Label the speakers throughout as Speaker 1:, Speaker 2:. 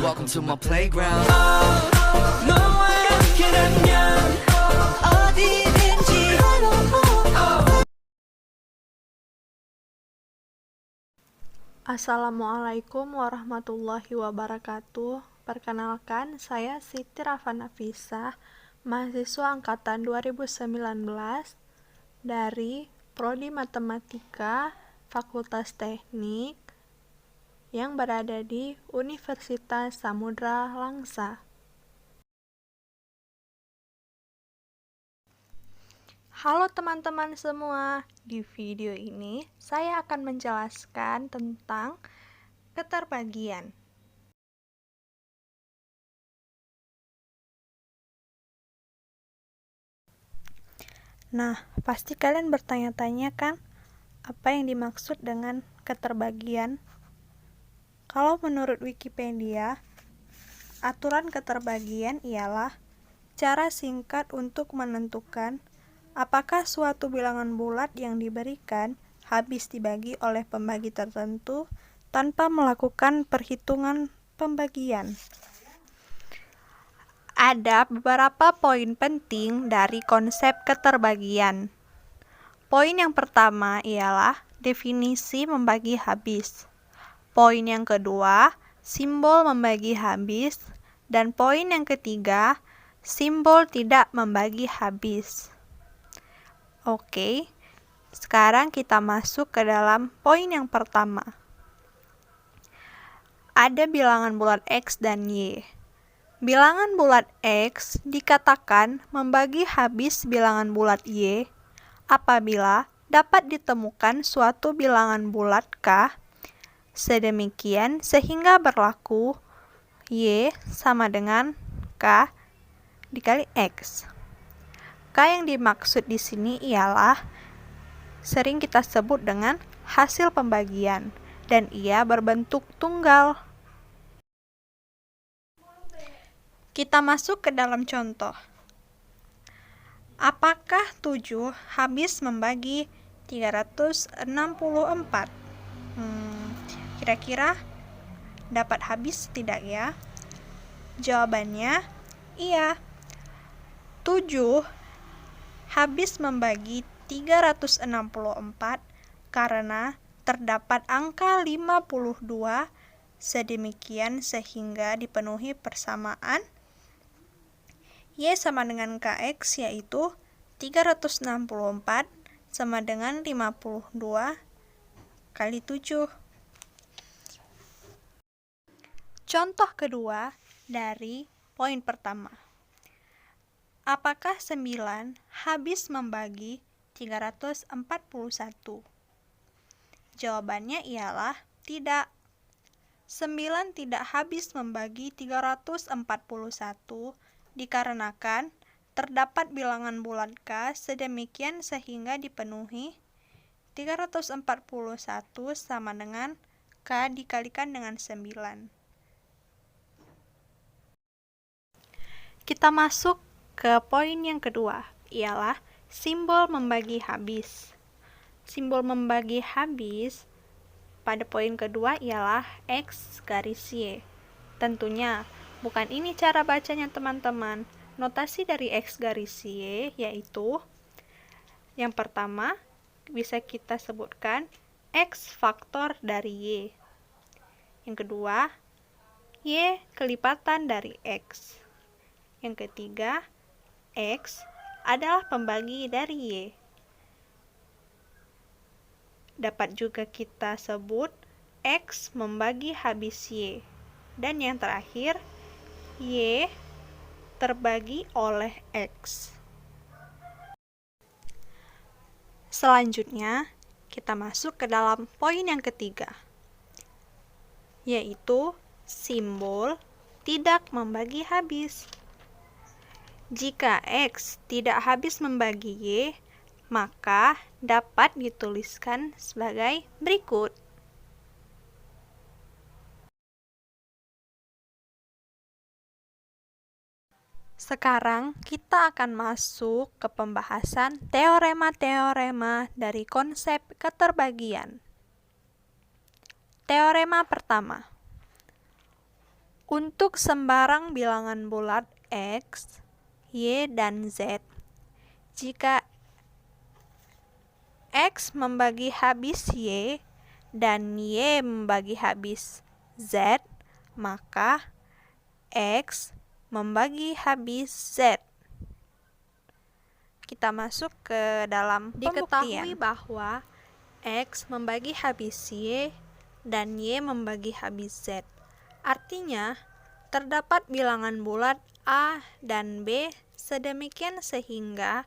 Speaker 1: Welcome to my playground.
Speaker 2: 너와 함께라면 어디든지.
Speaker 3: Assalamualaikum warahmatullahi wabarakatuh. Perkenalkan, saya Siti Rafa Nafisah, mahasiswa angkatan 2019 dari Prodi Matematika Fakultas Teknik yang berada di Universitas Samudra Langsa. Halo teman-teman semua, di video ini saya akan menjelaskan tentang keterbagian. Nah, pasti kalian bertanya-tanya kan, apa yang dimaksud dengan keterbagian? Kalau menurut Wikipedia, aturan keterbagian ialah cara singkat untuk menentukan apakah suatu bilangan bulat yang diberikan habis dibagi oleh pembagi tertentu tanpa melakukan perhitungan pembagian. Ada beberapa poin penting dari konsep keterbagian. Poin yang pertama ialah definisi membagi habis. Poin yang kedua, simbol membagi habis. Dan poin yang ketiga, simbol tidak membagi habis. Oke, sekarang kita masuk ke dalam poin yang pertama. Ada bilangan bulat X dan Y. Bilangan bulat X dikatakan membagi habis bilangan bulat Y apabila dapat ditemukan suatu bilangan bulat K sedemikian sehingga berlaku Y sama dengan K dikali X. K yang dimaksud di sini ialah sering kita sebut dengan hasil pembagian dan ia berbentuk tunggal. Kita masuk ke dalam contoh. Apakah 7 habis membagi 364? Kira-kira dapat habis tidak ya? Jawabannya iya. 7 habis membagi 364 karena terdapat angka 52 sedemikian sehingga dipenuhi persamaan Y sama dengan KX, yaitu 364 sama dengan 52 kali 7. Contoh kedua dari poin pertama. Apakah 9 habis membagi 341? Jawabannya ialah tidak. 9 tidak habis membagi 341 dikarenakan terdapat bilangan bulat K sedemikian sehingga dipenuhi 341 sama dengan K dikalikan dengan 9. Kita masuk ke poin yang kedua, ialah simbol membagi habis. Simbol membagi habis pada poin kedua ialah X garis Y. Tentunya, bukan ini cara bacanya teman-teman. Notasi dari X garis Y yaitu yang pertama bisa kita sebutkan X faktor dari Y. Yang kedua, Y kelipatan dari X. Yang ketiga, X adalah pembagi dari Y. Dapat juga kita sebut X membagi habis Y. Dan yang terakhir, Y terbagi oleh X. Selanjutnya, kita masuk ke dalam poin yang ketiga, yaitu simbol tidak membagi habis. Jika X tidak habis membagi Y, maka dapat dituliskan sebagai berikut. Sekarang kita akan masuk ke pembahasan teorema-teorema dari konsep keterbagian. Teorema pertama. Untuk sembarang bilangan bulat X, Y, dan Z, jika X membagi habis Y dan Y membagi habis Z, maka X membagi habis Z. Kita masuk ke dalam pembuktian. Diketahui bahwa X membagi habis Y dan Y membagi habis Z. Artinya, terdapat bilangan bulat A dan B sedemikian sehingga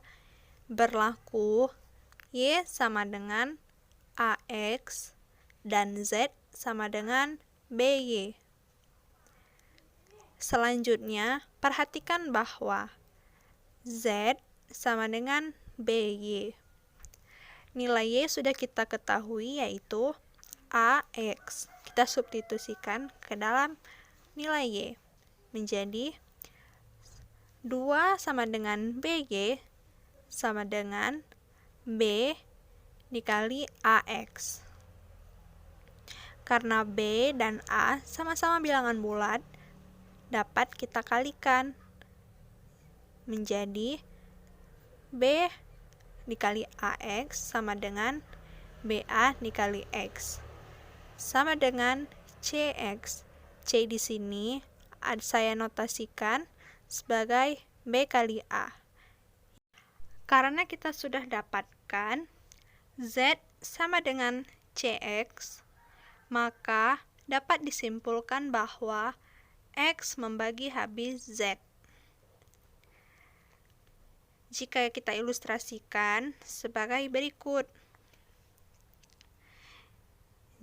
Speaker 3: berlaku Y sama dengan AX dan Z sama dengan BY. Selanjutnya, perhatikan bahwa Z sama dengan BY. Nilai Y sudah kita ketahui, yaitu AX. Kita substitusikan ke dalam nilai Y. Menjadi 2 sama dengan BY sama dengan B dikali AX. Karena B dan A sama-sama bilangan bulat, dapat kita kalikan menjadi B dikali AX sama dengan BA dikali X. Sama dengan CX. C di sini saya notasikan sebagai B kali A. Karena kita sudah dapatkan Z sama dengan CX, maka dapat disimpulkan bahwa X membagi habis Z. Jika kita ilustrasikan sebagai berikut.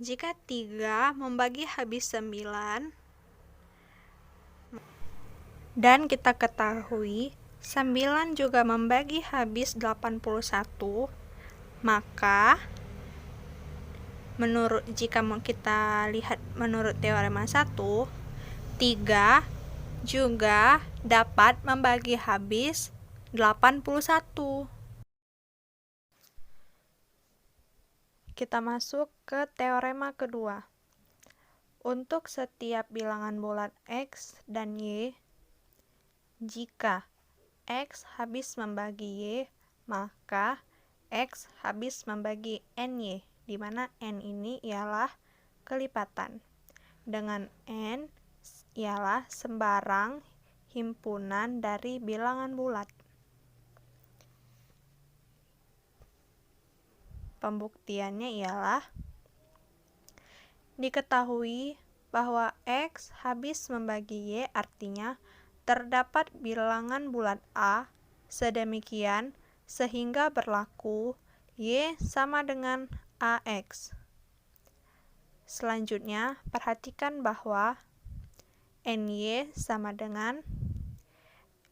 Speaker 3: Jika 3 membagi habis 9, dan kita ketahui 9 juga membagi habis 81, maka jika kita lihat menurut teorema 1, 3 juga dapat membagi habis 81. Kita masuk ke teorema kedua. Untuk setiap bilangan bulat X dan Y, jika X habis membagi Y, maka X habis membagi NY, di mana N ini ialah kelipatan. Dengan N ialah sembarang himpunan dari bilangan bulat. Pembuktiannya ialah diketahui bahwa X habis membagi Y, artinya terdapat bilangan bulat A sedemikian sehingga berlaku Y sama dengan AX. Selanjutnya, perhatikan bahwa NY sama dengan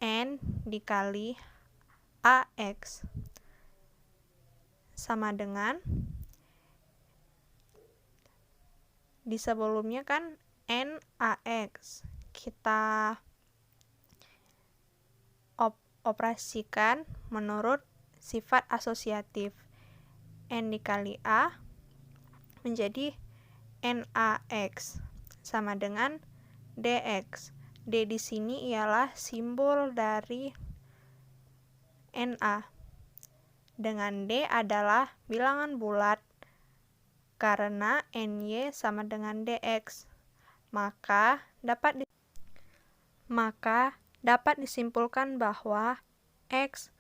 Speaker 3: N dikali AX. Sama dengan di sebelumnya kan NAX. Kita operasikan menurut sifat asosiatif. N dikali A menjadi NAX sama dengan DX. D di sini ialah simbol dari NA. Dengan D adalah bilangan bulat karena NY sama dengan DX. Maka dapat disimpulkan bahwa X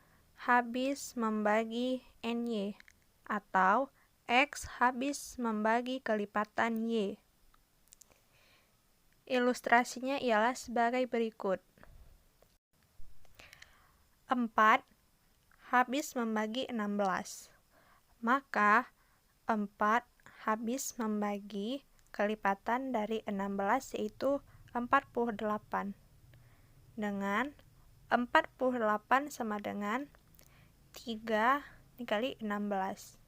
Speaker 3: habis membagi NY atau X habis membagi kelipatan Y. Ilustrasinya ialah sebagai berikut. 4 habis membagi 16. Maka 4 habis membagi kelipatan dari 16, yaitu 48. Dengan 48 sama dengan 3 dikali 16.